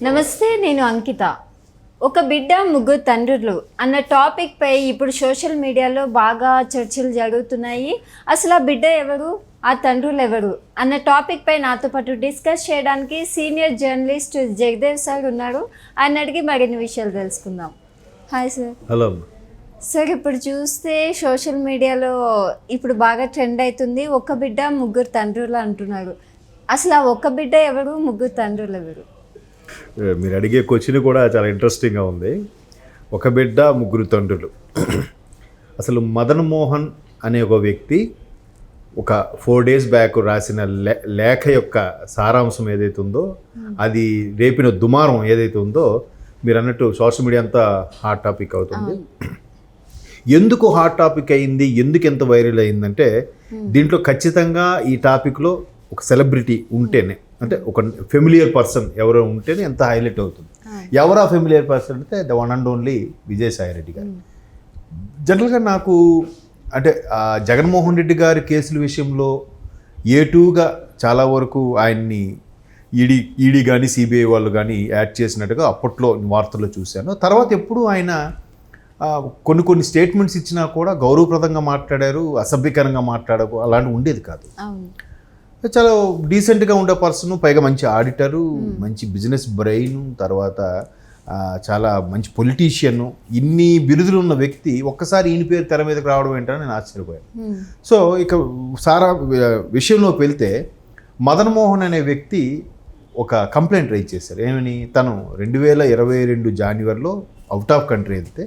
నమస్తే, నేను అంకిత. ఒక బిడ్డ ముగ్గురు తండ్రులు అన్న టాపిక్ పై ఇప్పుడు సోషల్ మీడియాలో బాగా చర్చలు జరుగుతున్నాయి. అసలు ఆ బిడ్డ ఎవరు, ఆ తండ్రులు ఎవరు అన్న టాపిక్ పై నాతో పాటు డిస్కస్ చేయడానికి సీనియర్ జర్నలిస్ట్ జగదేవ్ సార్ ఉన్నారు. ఆయన అడిగి మరిన్ని విషయాలు తెలుసుకుందాం. Hi sir. హలో సార్, ఇప్పుడు చూస్తే సోషల్ మీడియాలో ఇప్పుడు బాగా ట్రెండ్ అవుతుంది, ఒక బిడ్డ ముగ్గురు తండ్రులు అంటున్నారు. అసలు ఆ ఒక్క బిడ్డ ఎవరు, ముగ్గురు తండ్రులు ఎవరు? మీరు అడిగే క్వశ్చన్ కూడా చాలా ఇంట్రెస్టింగ్గా ఉంది. ఒక బిడ్డ ముగ్గురు తండ్రులు. అసలు మదన్ మోహన్ అనే ఒక వ్యక్తి ఒక 4 days బ్యాక్ రాసిన లేఖ యొక్క సారాంశం ఏదైతే ఉందో, అది రేపిన దుమారం ఏదైతే ఉందో, మీరు అన్నట్టు సోషల్ మీడియా అంతా హాట్ టాపిక్ అవుతుంది. ఎందుకు హాట్ టాపిక్ అయింది, ఎందుకు ఎంత వైరల్ అయిందంటే, దీంట్లో ఖచ్చితంగా ఈ టాపిక్లో ఒక సెలబ్రిటీ ఉంటేనే, అంటే ఒక ఫెమిలియర్ పర్సన్ ఎవరో ఉంటేనే ఎంత హైలైట్ అవుతుంది. ఎవరా ఫెమిలియర్ పర్సన్ అంటే the one and only Vijayasai Reddy గారు. జనరల్గా నాకు అంటే జగన్మోహన్ రెడ్డి గారి కేసుల విషయంలో ఏటూగా చాలా వరకు ఆయన్ని ఈడీ కానీ సిబిఐ వాళ్ళు కానీ యాడ్ చేసినట్టుగా అప్పట్లో వార్తల్లో చూశాను. తర్వాత ఎప్పుడు ఆయన కొన్ని స్టేట్మెంట్స్ ఇచ్చినా కూడా గౌరవప్రదంగా మాట్లాడారు, అసభ్యకరంగా మాట్లాడకు అలాంటివి ఉండేది కాదు. చాలా డీసెంట్గా ఉండే పర్సన్, పైగా మంచి ఆడిటరు, మంచి బిజినెస్ బ్రెయిన్, తర్వాత చాలా మంచి పొలిటీషియన్, ఇన్ని బిరుదులు ఉన్న వ్యక్తి ఒక్కసారి ఈయన పేరు తెర మీదకి రావడం ఏంటని నేను ఆశ్చర్యపోయాను. సో ఇక సారా విషయంలోకి వెళ్తే, మదన్ మోహన్ అనే వ్యక్తి ఒక కంప్లైంట్ రైజ్ చేశారు. ఏమని, తను 2022 జాన్వరిలో అవుట్ ఆఫ్ కంట్రీ వెళ్తే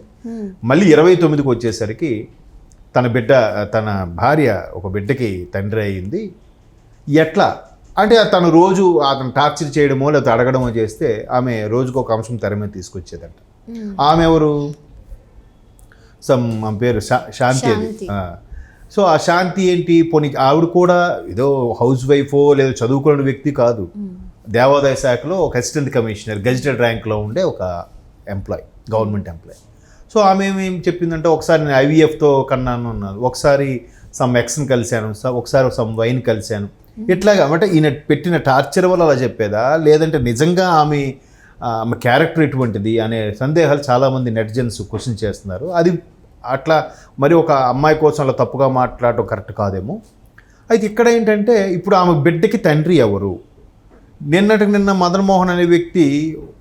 మళ్ళీ 29కి వచ్చేసరికి తన భార్య ఒక బిడ్డకి తండ్రి అయ్యింది. ఎట్లా అంటే తను రోజు అతను టార్చర్ చేయడమో లేకపోతే అడగడమో చేస్తే ఆమె రోజుకు ఒక అంశం తెర మీద తీసుకొచ్చేదంట. ఆమె ఎవరు, ఆమె పేరు శాంతి. సో ఆ శాంతి ఏంటి, పోనీ ఆవిడ కూడా ఏదో హౌస్ వైఫో లేదా చదువుకున్న వ్యక్తి కాదు. దేవాదాయ శాఖలో ఒక అసిస్టెంట్ కమిషనర్, గెజిటెడ్ ర్యాంక్లో ఉండే ఒక ఎంప్లాయ్, గవర్నమెంట్ ఎంప్లాయ్. సో ఆమె ఏం చెప్పిందంటే, ఒకసారి నేను IVFతో కన్నాను అన్నారు, ఒకసారి సమ్ ఎక్స్ని కలిశాను, ఒకసారి సమ్ వైన్ కలిశాను. ఇట్లాగా అంటే ఈయన పెట్టిన టార్చర్ వల్ల అలా చెప్పేదా, లేదంటే నిజంగా ఆమె క్యారెక్టర్ ఎటువంటిది అనే సందేహాలు చాలామంది నెటిజన్స్ క్వశ్చన్ చేస్తున్నారు. అది అట్లా మరి ఒక అమ్మాయి కోసం అలా తప్పుగా మాట్లాడటం కరెక్ట్ కాదేమో. అయితే ఇక్కడ ఏంటంటే, ఇప్పుడు ఆమె బిడ్డకి తండ్రి ఎవరు? నిన్న మదన్ మోహన్ అనే వ్యక్తి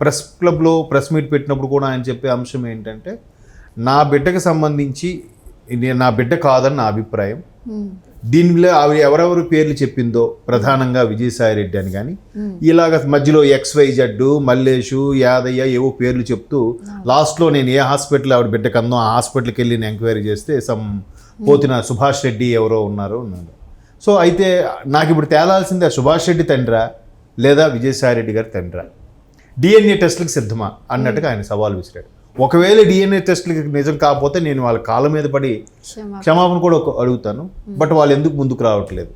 ప్రెస్ క్లబ్లో ప్రెస్ మీట్ పెట్టినప్పుడు కూడా ఆయన చెప్పే అంశం ఏంటంటే, నా బిడ్డకి సంబంధించి నా బిడ్డ కాదని నా అభిప్రాయం. దీనిలో ఆవిడ ఎవరెవరు పేర్లు చెప్పిందో, ప్రధానంగా విజయసాయి రెడ్డి అని కానీ, ఇలాగ మధ్యలో XYZ, మల్లేషు, యాదయ్య ఏవో పేర్లు చెప్తూ లాస్ట్లో నేను ఏ హాస్పిటల్ ఆవిడ బిడ్డకు అందో ఆ హాస్పిటల్కి వెళ్ళి నేను ఎంక్వైరీ చేస్తే పోతిన సుభాష్ రెడ్డి ఎవరో ఉన్నారు. సో అయితే నాకు ఇప్పుడు తేలాల్సిందే, సుభాష్ రెడ్డి తండ్రా లేదా విజయసాయి రెడ్డి గారి తండ్రా, DNA టెస్టులకు సిద్ధమా అన్నట్టుగా ఆయన సవాల్ విసిరాడు. ఒకవేళ DNA టెస్టులకి నిజం కాకపోతే నేను వాళ్ళ కాళ్ళ మీద పడి క్షమాపణ కూడా అడుగుతాను, బట్ వాళ్ళు ఎందుకు ముందుకు రావట్లేదు.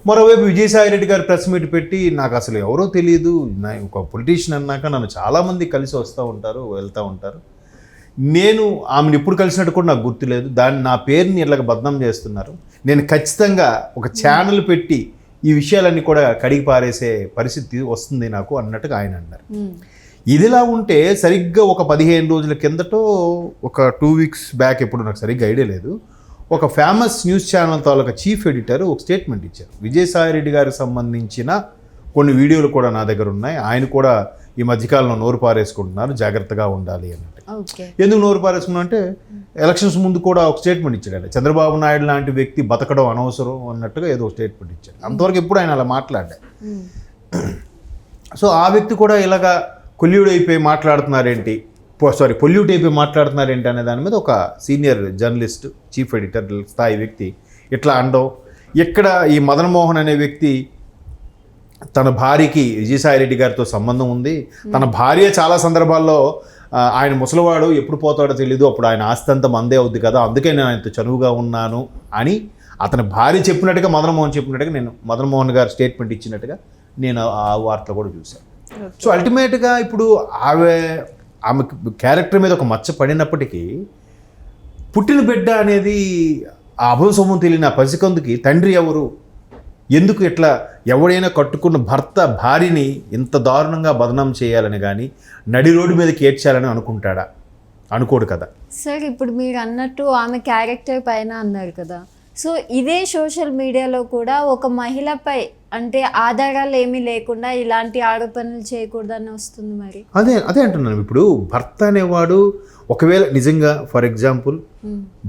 మరోవైపు విజయసాయి రెడ్డి గారు ప్రెస్ మీట్ పెట్టి, నాకు అసలు ఎవరో తెలియదు, ఒక పొలిటీషియన్ అన్నాక నన్ను చాలామంది కలిసి వస్తూ ఉంటారు, వెళ్తూ ఉంటారు, నేను ఆమెను ఎప్పుడు కలిసినట్టు కూడా నాకు గుర్తులేదు, నా పేరుని ఇలాగ బద్నాం చేస్తున్నారు, నేను ఖచ్చితంగా ఒక ఛానల్ పెట్టి ఈ విషయాలన్నీ కూడా కడిగి పారేసే పరిస్థితి వస్తుంది నాకు అన్నట్టుగా ఆయన అన్నారు. ఇదిలా ఉంటే సరిగ్గా ఒక 15 రోజుల కిందటో, ఒక 2 weeks బ్యాక్, ఎప్పుడు నాకు సరిగ్గా ఐడియా లేదు, ఒక ఫేమస్ న్యూస్ ఛానల్ తాలూకా చీఫ్ ఎడిటర్ ఒక స్టేట్మెంట్ ఇచ్చారు. విజయసాయి రెడ్డి గారికి సంబంధించిన కొన్ని వీడియోలు కూడా నా దగ్గర ఉన్నాయి, ఆయన కూడా ఈ మధ్యకాలంలో నోరు పారేసుకుంటున్నారు, జాగ్రత్తగా ఉండాలి అన్నట్టు. ఎందుకు నోరు పారేసుకున్నా అంటే, ఎలక్షన్స్ ముందు కూడా ఒక స్టేట్మెంట్ ఇచ్చాడు, చంద్రబాబు నాయుడు లాంటి వ్యక్తి బతకడం అనవసరం అన్నట్టుగా ఏదో ఒక స్టేట్మెంట్ ఇచ్చాడు. అంతవరకు ఎప్పుడు ఆయన అలా మాట్లాడాడు. సో ఆ వ్యక్తి కూడా ఇలాగా పొల్యూట్ అయిపోయి మాట్లాడుతున్నారేంటి అనే దాని మీద ఒక సీనియర్ జర్నలిస్ట్, చీఫ్ ఎడిటర్ స్థాయి వ్యక్తి ఇట్లా అండవు. ఇక్కడ ఈ మదన్ మోహన్ అనే వ్యక్తి తన భార్యకి విజయసాయి రెడ్డి గారితో సంబంధం ఉంది, తన భార్య చాలా సందర్భాల్లో ఆయన ముసలివాడు ఎప్పుడు పోతాడో తెలీదు, అప్పుడు ఆయన ఆస్తి అంతా మందే అవుద్ది కదా, అందుకే నేను ఆయనతో చనువుగా ఉన్నాను అని అతని భార్య చెప్పినట్టుగా, మదన్ మోహన్ చెప్పినట్టుగా, నేను మదన్ మోహన్ గారు స్టేట్మెంట్ ఇచ్చినట్టుగా నేను ఆ వార్తలు కూడా చూశాను. సో అల్టిమేట్గా ఇప్పుడు ఆమె క్యారెక్టర్ మీద ఒక మచ్చ పడినప్పటికీ, పుట్టిన బిడ్డ అనేది ఆ అభంశమం తెలియని ఆ పసికందుకి తండ్రి ఎవరు, ఎందుకు ఇట్లా ఎవడైనా కట్టుకున్న భర్త భార్యని ఇంత దారుణంగా బదనాం చేయాలని కానీ నడి రోడ్డు మీదకి ఏడ్చాలని అనుకుంటాడా? అనుకోడు కదా. సార్ ఇప్పుడు మీరు అన్నట్టు ఆమె క్యారెక్టర్ పైన అన్నారు కదా, సో ఇదే సోషల్ మీడియాలో కూడా ఒక మహిళపై అంటే ఆధారాలు ఏమీ లేకుండా ఇలాంటి ఆరోపణలు చేయకూడదని వస్తుంది మరి. అదే అంటున్నాను. ఇప్పుడు భర్త అనేవాడు ఒకవేళ నిజంగా ఫర్ ఎగ్జాంపుల్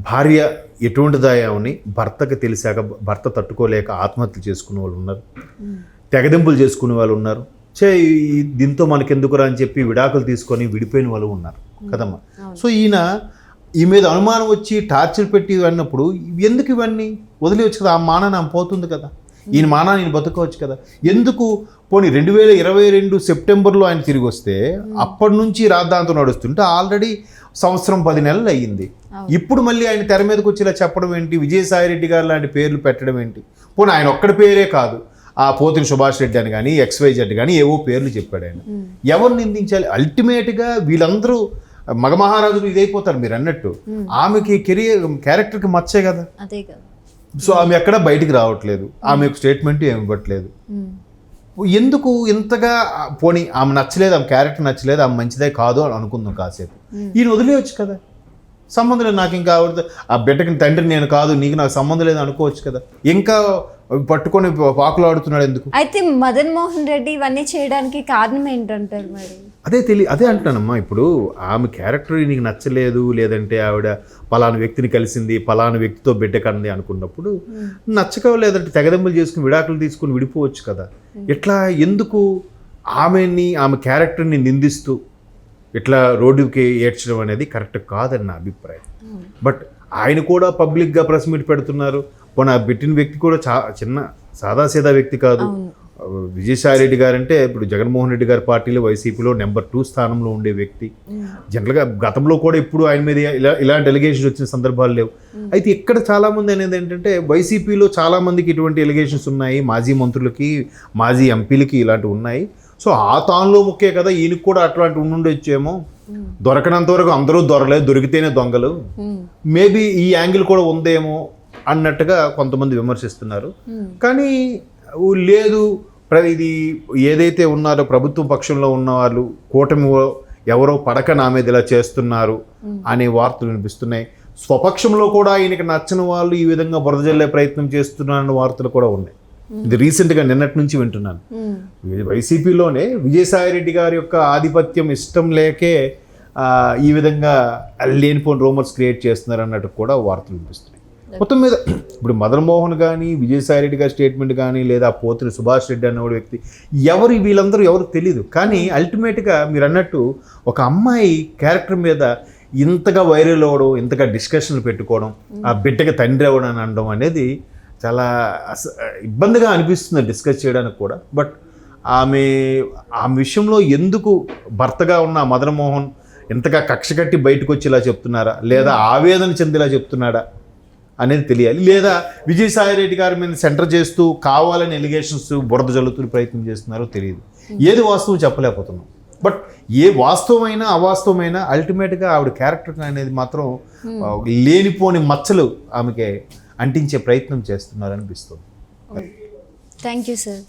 భార్య ఎటువంటిదాయాని భర్తకి తెలిసాక భర్త తట్టుకోలేక ఆత్మహత్య చేసుకునే వాళ్ళు ఉన్నారు, తెగదింపులు చేసుకునే వాళ్ళు ఉన్నారు, దీంతో మనకెందుకురా అని చెప్పి విడాకులు తీసుకొని విడిపోయిన వాళ్ళు ఉన్నారు కదమ్మా. సో ఈ మీద అనుమానం వచ్చి టార్చర్ పెట్టి అన్నప్పుడు ఎందుకు ఇవన్నీ వదిలేవచ్చు కదా, ఆ మానాన్ని ఆమె పోతుంది కదా, ఈయన మానాన్ని ఈయన బతుకోవచ్చు కదా. ఎందుకు పోనీ 2022 సెప్టెంబర్లో ఆయన తిరిగి వస్తే అప్పటి నుంచి రాద్ధాంతం నడుస్తుంటే ఆల్రెడీ 1 సంవత్సరం 10 నెలలు అయ్యింది. ఇప్పుడు మళ్ళీ ఆయన తెర మీదకి వచ్చి ఇలా చెప్పడం ఏంటి, విజయసాయిరెడ్డి గారు లాంటి పేర్లు పెట్టడం ఏంటి? పోనీ ఆయన ఒక్కడి పేరే కాదు, ఆ పోతిన సుభాష్ రెడ్డి అని కానీ XYZ కానీ ఏవో పేర్లు చెప్పాడు ఆయన. ఎవరు నిందించాలి? అల్టిమేట్గా వీళ్ళందరూ మగమహారాజులు ఇదైపోతారు మీరు అన్నట్టు. ఆమెకి క్యారెక్టర్కి మచ్చే కదా. అదే కదా. సో ఆమె ఎక్కడ బయటికి రావట్లేదు, ఆమెకు స్టేట్మెంట్ ఏమి ఇవ్వట్లేదు. ఎందుకు ఇంతగా? పోనీ ఆమె నచ్చలేదు, ఆమె క్యారెక్టర్ నచ్చలేదు, ఆమె మంచిదే కాదు అని అనుకుందాం కాసేపు. ఈయన వదిలేయచ్చు కదా, సంబంధం లేదు నాకు, ఇంకా ఆ బిడ్డకి తండ్రి నేను కాదు, నీకు నాకు సంబంధం లేదు అనుకోవచ్చు కదా. ఇంకా పట్టుకొని పాకులు ఆడుతున్నాడు ఎందుకు? అయితే మదన్ మోహన్ రెడ్డి ఇవన్నీ చేయడానికి కారణం ఏంటంటారు మరి? అదే అంటానమ్మా. ఇప్పుడు ఆమె క్యారెక్టర్ నీకు నచ్చలేదు, లేదంటే ఆవిడ పలానా వ్యక్తిని కలిసింది, పలానా వ్యక్తితో బిడ్డ కంది అనుకున్నప్పుడు నచ్చక, లేదంటే తెగదెంపులు చేసుకుని విడాకులు తీసుకుని విడిపోవచ్చు కదా. ఇట్లా ఎందుకు ఆమె క్యారెక్టర్ని నిందిస్తూ ఇట్లా రోడ్డుకి ఏడ్చడం అనేది కరెక్ట్ కాదని నా అభిప్రాయం. బట్ ఆయన కూడా పబ్లిక్గా ప్రెస్ మీట్ పెడుతున్నారు. పోనీ ఆ పెట్టిన వ్యక్తి కూడా చిన్న సాదాసీదా వ్యక్తి కాదు. విజయసాయిరెడ్డి గారు అంటే ఇప్పుడు జగన్మోహన్ రెడ్డి గారి పార్టీలో వైసీపీలో నెంబర్ 2 స్థానంలో ఉండే వ్యక్తి. జనరల్గా గతంలో కూడా ఇప్పుడు ఆయన మీద ఇలాంటి ఎలిగేషన్స్ వచ్చిన సందర్భాలు లేవు. అయితే ఇక్కడ చాలామంది అనేది ఏంటంటే వైసీపీలో చాలామందికి ఇటువంటి ఎలిగేషన్స్ ఉన్నాయి, మాజీ మంత్రులకి మాజీ ఎంపీలకి ఇలాంటివి ఉన్నాయి. సో ఆ తానులో ముఖ్యే కదా, ఈయనకు కూడా అట్లాంటి ఉండుండొచ్చేమో. దొరకనంత వరకు అందరూ దొరలేదు, దొరికితేనే దొంగలు. మేబీ ఈ యాంగిల్ కూడా ఉందేమో అన్నట్టుగా కొంతమంది విమర్శిస్తున్నారు. కానీ లేదు, ఇది ఏదైతే ఉన్నారో ప్రభుత్వ పక్షంలో ఉన్న వాళ్ళు కూటమి ఎవరో పడక నా మీద ఇలా చేస్తున్నారు అనే వార్తలు వినిపిస్తున్నాయి. స్వపక్షంలో కూడా ఈయనకి నచ్చని వాళ్ళు ఈ విధంగా బురద జల్లే ప్రయత్నం చేస్తున్నారన్న వార్తలు కూడా ఉన్నాయి. ఇది రీసెంట్గా నిన్నటి నుంచి వింటున్నాను. వైసీపీలోనే విజయసాయిరెడ్డి గారి యొక్క ఆధిపత్యం ఇష్టం లేకే ఈ విధంగా లేనిపోని రూమర్స్ క్రియేట్ చేస్తున్నారు అన్నట్టు కూడా వార్తలు వినిపిస్తున్నాయి. మొత్తం మీద ఇప్పుడు మదన్ మోహన్ కానీ విజయసాయిరెడ్డి గారి స్టేట్మెంట్ కానీ లేదా పోతిన సుభాష్ రెడ్డి అన్న వ్యక్తి వీళ్ళందరూ ఎవరు తెలియదు. కానీ అల్టిమేట్గా మీరు అన్నట్టు ఒక అమ్మాయి క్యారెక్టర్ మీద ఇంతగా వైరల్ అవ్వడం, ఇంతగా డిస్కషన్లు పెట్టుకోవడం, ఆ బిడ్డకి తండ్రి అవ్వడం అని అనడం అనేది చాలా ఇబ్బందిగా అనిపిస్తుంది డిస్కస్ చేయడానికి కూడా. బట్ ఆమె విషయంలో ఎందుకు భర్తగా ఉన్న మదన్ మోహన్ ఎంతగా కక్ష కట్టి బయటకు వచ్చి ఇలా చెప్తున్నారా, లేదా ఆవేదన చెందిలా చెప్తున్నాడా అనేది తెలియాలి. లేదా విజయసాయిరెడ్డి గారి మీద సెంటర్ చేస్తూ కావాలని ఎలిగేషన్స్ బురద జల్లుతూ ప్రయత్నం చేస్తున్నారో తెలియదు. ఏది వాస్తవం చెప్పలేకపోతున్నాం. బట్ ఏ వాస్తవమైనా అవాస్తవమైనా అల్టిమేట్గా ఆవిడ క్యారెక్టర్ అనేది మాత్రం లేనిపోని మచ్చలు ఆమెకి అంటించే ప్రయత్నం చేస్తున్నారనిపిస్తుంది. Thank you sir.